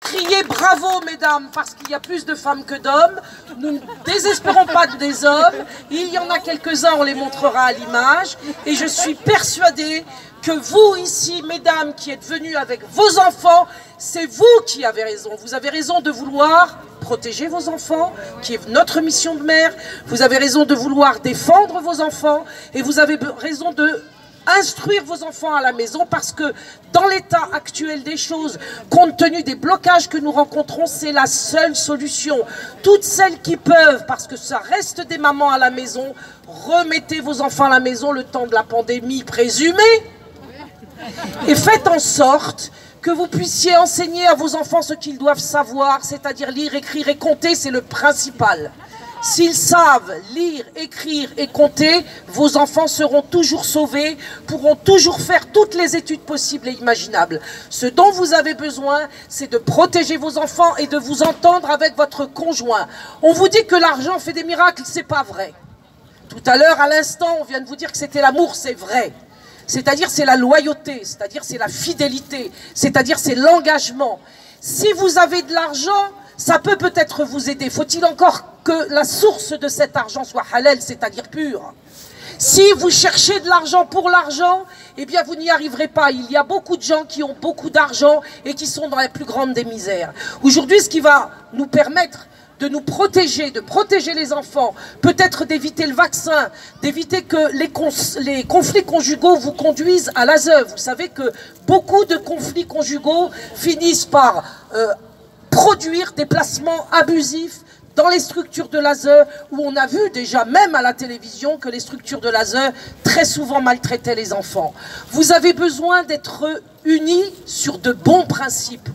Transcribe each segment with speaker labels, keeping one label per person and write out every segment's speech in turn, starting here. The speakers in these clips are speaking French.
Speaker 1: Criez bravo, mesdames, parce qu'il y a plus de femmes que d'hommes. Nous ne désespérons pas des hommes. Il y en a quelques-uns, on les montrera à l'image. Et je suis persuadée que vous, ici, mesdames, qui êtes venues avec vos enfants, c'est vous qui avez raison. Vous avez raison de vouloir protéger vos enfants, qui est notre mission de mère. Vous avez raison de vouloir défendre vos enfants. Et vous avez raison de instruire vos enfants à la maison, parce que dans l'état actuel des choses, compte tenu des blocages que nous rencontrons, c'est la seule solution. Toutes celles qui peuvent, parce que ça reste des mamans à la maison, remettez vos enfants à la maison le temps de la pandémie présumée et faites en sorte que vous puissiez enseigner à vos enfants ce qu'ils doivent savoir, c'est-à-dire lire, écrire et compter, c'est le principal. S'ils savent lire, écrire et compter, vos enfants seront toujours sauvés, pourront toujours faire toutes les études possibles et imaginables. Ce dont vous avez besoin, c'est de protéger vos enfants et de vous entendre avec votre conjoint. On vous dit que l'argent fait des miracles, c'est pas vrai. Tout à l'heure, à l'instant, on vient de vous dire que c'était l'amour, c'est vrai. C'est-à-dire c'est la loyauté, c'est-à-dire c'est la fidélité, c'est-à-dire c'est l'engagement. Si vous avez de l'argent, ça peut peut-être vous aider. Faut-il encore que la source de cet argent soit halal, c'est-à-dire pure? Si vous cherchez de l'argent pour l'argent, eh bien vous n'y arriverez pas. Il y a beaucoup de gens qui ont beaucoup d'argent et qui sont dans la plus grande des misères. Aujourd'hui, ce qui va nous permettre de nous protéger, de protéger les enfants, peut-être d'éviter le vaccin, d'éviter que les conflits conjugaux vous conduisent à l'ASE. Vous savez que beaucoup de conflits conjugaux finissent par produire des placements abusifs dans les structures de l'ASE, où on a vu déjà, même à la télévision, que les structures de l'ASE très souvent maltraitaient les enfants. Vous avez besoin d'être unis sur de bons principes.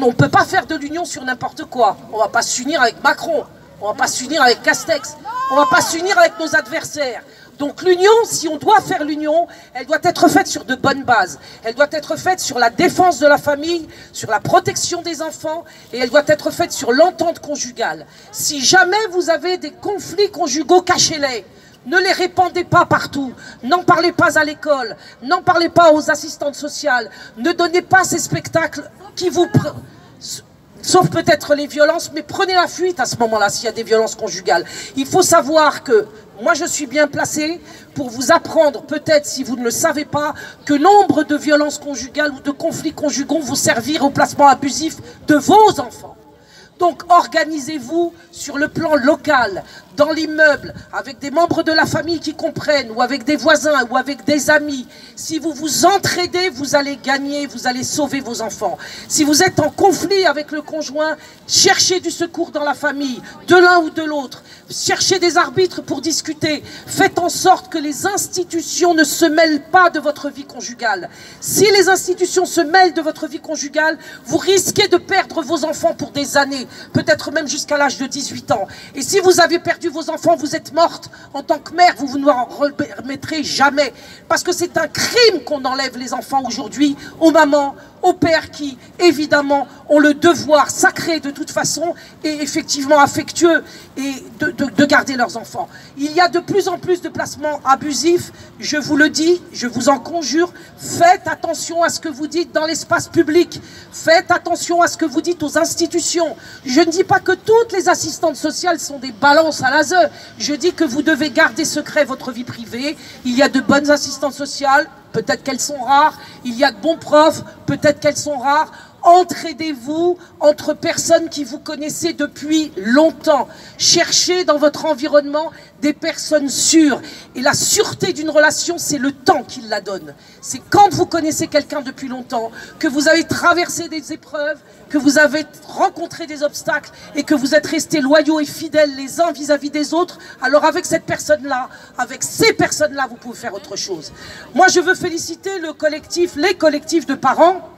Speaker 1: On ne peut pas faire de l'union sur n'importe quoi. On ne va pas s'unir avec Macron, on ne va pas s'unir avec Castex, on ne va pas s'unir avec nos adversaires. Donc l'union, si on doit faire l'union, elle doit être faite sur de bonnes bases. Elle doit être faite sur la défense de la famille, sur la protection des enfants, et elle doit être faite sur l'entente conjugale. Si jamais vous avez des conflits conjugaux, cachez-les. Ne les répandez pas partout. N'en parlez pas à l'école. N'en parlez pas aux assistantes sociales. Ne donnez pas ces spectacles qui vous... Sauf peut-être les violences, mais prenez la fuite à ce moment-là s'il y a des violences conjugales. Il faut savoir que moi je suis bien placée pour vous apprendre, peut-être si vous ne le savez pas, que nombre de violences conjugales ou de conflits conjugaux vont servir au placement abusif de vos enfants. Donc organisez-vous sur le plan local, dans l'immeuble, avec des membres de la famille qui comprennent, ou avec des voisins, ou avec des amis. Si vous vous entraidez, vous allez gagner, vous allez sauver vos enfants. Si vous êtes en conflit avec le conjoint, cherchez du secours dans la famille, de l'un ou de l'autre. Cherchez des arbitres pour discuter. Faites en sorte que les institutions ne se mêlent pas de votre vie conjugale. Si les institutions se mêlent de votre vie conjugale, vous risquez de perdre vos enfants pour des années, peut-être même jusqu'à l'âge de 18 ans. Et si vous avez perdu vos enfants, vous êtes morte en tant que mère, vous ne en remettrez jamais. Parce que c'est un crime qu'on enlève les enfants aujourd'hui aux mamans, aux pères qui, évidemment, ont le devoir sacré de toute façon et effectivement affectueux et de garder leurs enfants. Il y a de plus en plus de placements abusifs, je vous le dis, je vous en conjure, faites attention à ce que vous dites dans l'espace public, faites attention à ce que vous dites aux institutions. Je ne dis pas que toutes les assistantes sociales sont des balances à l'ASE, je dis que vous devez garder secret votre vie privée. Il y a de bonnes assistantes sociales, peut-être qu'elles sont rares, il y a de bons profs, peut-être qu'elles sont rares. Entraidez-vous entre personnes qui vous connaissez depuis longtemps. Cherchez dans votre environnement des personnes sûres. Et la sûreté d'une relation, c'est le temps qu'il la donne. C'est quand vous connaissez quelqu'un depuis longtemps, que vous avez traversé des épreuves, que vous avez rencontré des obstacles et que vous êtes restés loyaux et fidèles les uns vis-à-vis des autres, alors avec cette personne-là, avec ces personnes-là, vous pouvez faire autre chose. Moi, je veux féliciter le collectif, les collectifs de parents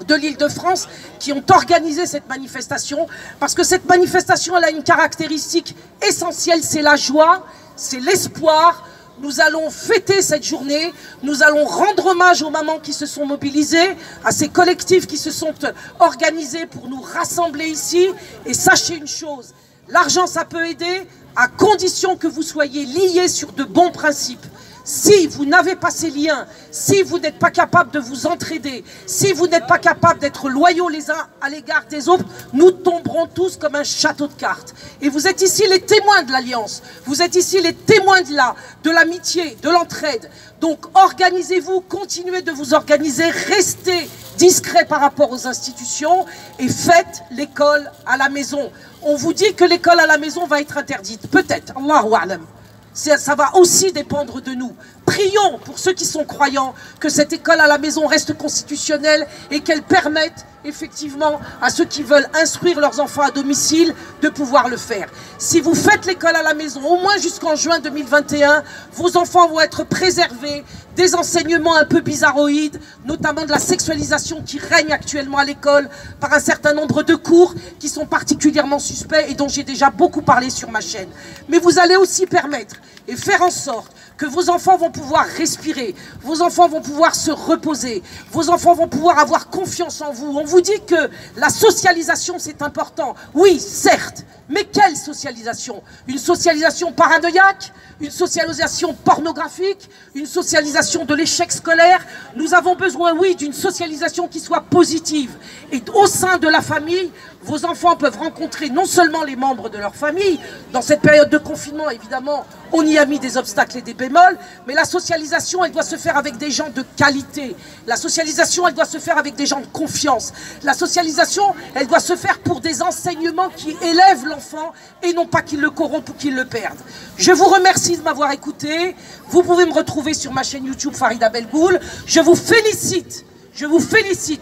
Speaker 1: de l'Île-de-France qui ont organisé cette manifestation, parce que cette manifestation, elle a une caractéristique essentielle, c'est la joie, c'est l'espoir. Nous allons fêter cette journée, nous allons rendre hommage aux mamans qui se sont mobilisées, à ces collectifs qui se sont organisés pour nous rassembler ici. Et sachez une chose, l'argent ça peut aider à condition que vous soyez liés sur de bons principes. Si vous n'avez pas ces liens, si vous n'êtes pas capable de vous entraider, si vous n'êtes pas capable d'être loyaux les uns à l'égard des autres, nous tomberons tous comme un château de cartes. Et vous êtes ici les témoins de l'alliance, vous êtes ici les témoins de l'amitié, de l'entraide. Donc organisez-vous, continuez de vous organiser, restez discrets par rapport aux institutions et faites l'école à la maison. On vous dit que l'école à la maison va être interdite, peut-être, Allahu a'lam. Ça va aussi dépendre de nous. Prions pour ceux qui sont croyants que cette école à la maison reste constitutionnelle et qu'elle permette effectivement à ceux qui veulent instruire leurs enfants à domicile de pouvoir le faire. Si vous faites l'école à la maison, au moins jusqu'en juin 2021, vos enfants vont être préservés des enseignements un peu bizarroïdes, notamment de la sexualisation qui règne actuellement à l'école par un certain nombre de cours qui sont particulièrement suspects et dont j'ai déjà beaucoup parlé sur ma chaîne. Mais vous allez aussi permettre et faire en sorte que vos enfants vont pouvoir respirer, vos enfants vont pouvoir se reposer, vos enfants vont pouvoir avoir confiance en vous. On vous dit que la socialisation c'est important. Oui, certes, mais quelle socialisation? Une socialisation paranoïaque? Une socialisation pornographique? Une socialisation de l'échec scolaire? Nous avons besoin, oui, d'une socialisation qui soit positive. Et au sein de la famille, vos enfants peuvent rencontrer non seulement les membres de leur famille, dans cette période de confinement, évidemment, on y a mis des obstacles et des bémols, mais la socialisation, elle doit se faire avec des gens de qualité. La socialisation, elle doit se faire avec des gens de confiance. La socialisation, elle doit se faire pour des enseignements qui élèvent l'enfant et non pas qu'ils le corrompent ou qu'ils le perdent. Je vous remercie de m'avoir écouté. Vous pouvez me retrouver sur ma chaîne YouTube Farida Belgoul. Je vous félicite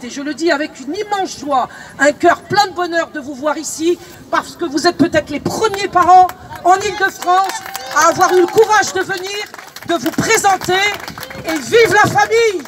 Speaker 1: et je le dis avec une immense joie, un cœur plein de bonheur de vous voir ici parce que vous êtes peut-être les premiers parents en Île-de-France à avoir eu le courage de venir, de vous présenter et vive la famille!